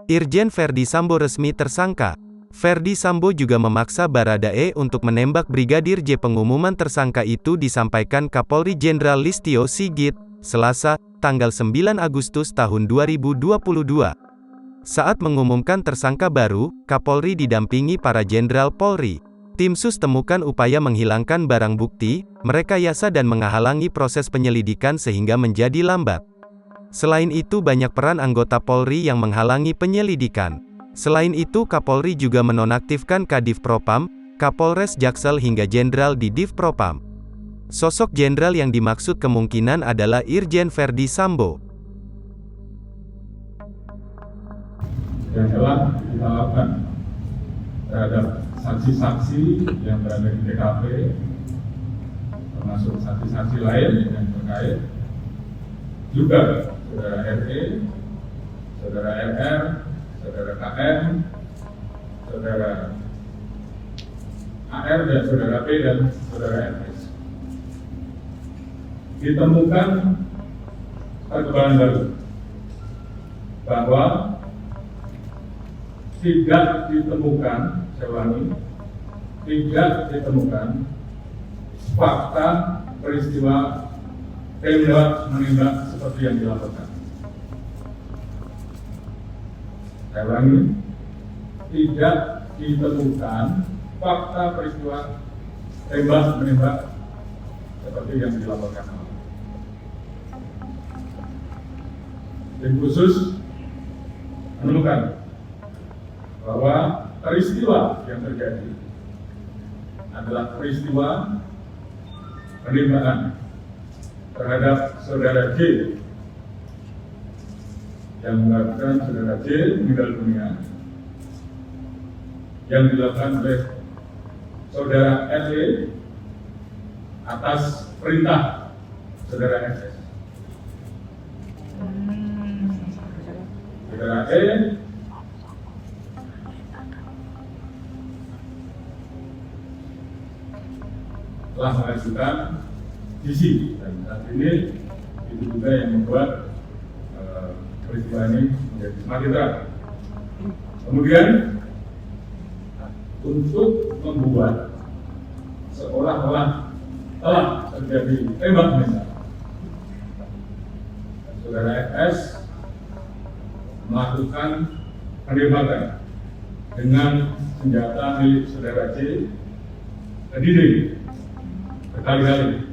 Irjen Verdi Sambo resmi tersangka. Verdi Sambo juga memaksa Baradae untuk menembak Brigadir J. Pengumuman tersangka itu disampaikan Kapolri Jenderal Listio Sigit, Selasa, tanggal 9 Agustus tahun 2022. Saat mengumumkan tersangka baru, Kapolri didampingi para Jenderal Polri. Tim Sus temukan upaya menghilangkan barang bukti, merekayasa dan menghalangi proses penyelidikan sehingga menjadi lambat. Selain itu banyak peran anggota Polri yang menghalangi penyelidikan. Selain itu Kapolri juga menonaktifkan Kadif Propam, Kapolres Jaksel hingga Jenderal di Div Propam. Sosok jenderal yang dimaksud kemungkinan adalah Irjen Verdi Sambo. Yang telah kita lakukan terhadap saksi-saksi yang berada di TKP, termasuk saksi-saksi lain yang terkait, juga saudara RE, saudara RR, saudara KM, saudara AR dan saudara P dan saudara MS. Ditemukan perkembangan baru bahwa tidak ditemukan, saya ulangi, tidak ditemukan fakta peristiwa tembak menembak seperti yang dilaporkan. Saya ulangi, tidak ditemukan fakta peristiwa tembak menembak seperti yang dilaporkan. Tim khusus menemukan bahwa peristiwa yang terjadi adalah peristiwa penembakan terhadap saudara J yang mengatakan saudara J meninggal dunia yang dilakukan oleh saudara RE atas perintah saudara SS. Saudara E telah mengajukan sisi dan saat ini itu juga yang membuat peristiwa ini menjadi semakin terang. Kemudian untuk membuat seolah-olah telah terjadi tembak menembak, saudara FS melakukan penembakan dengan senjata milik saudara J ke dinding berkali-kali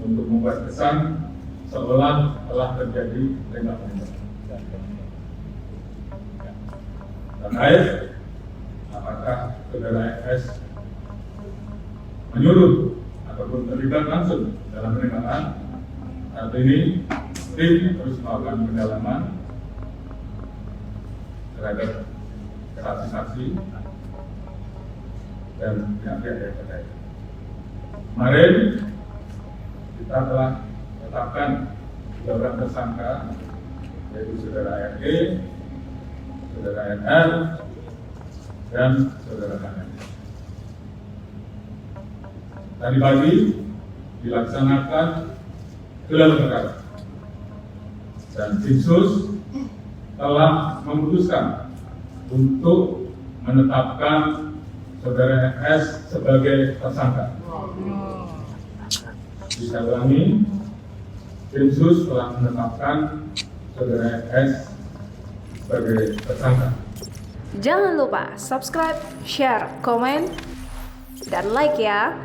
untuk membuat kesan seolah telah terjadi tembak-menembak. Terkait apakah saudara FS menyuruh ataupun terlibat langsung dalam penembakan, saat ini tim terus melakukan pendalaman terhadap saksi-saksi dan pihak-pihak yang terkait. Kemarin kita telah tetapkan 3 orang tersangka, yaitu saudara RE, saudara NR, dan saudara KM. Tadi pagi dilaksanakan gelar perkara dan tim sus telah memutuskan untuk menetapkan saudara FS sebagai tersangka. Bisa ulangi, tim sus telah menetapkan saudara FS sebagai tersangka. Jangan lupa subscribe, share, komen, dan like ya.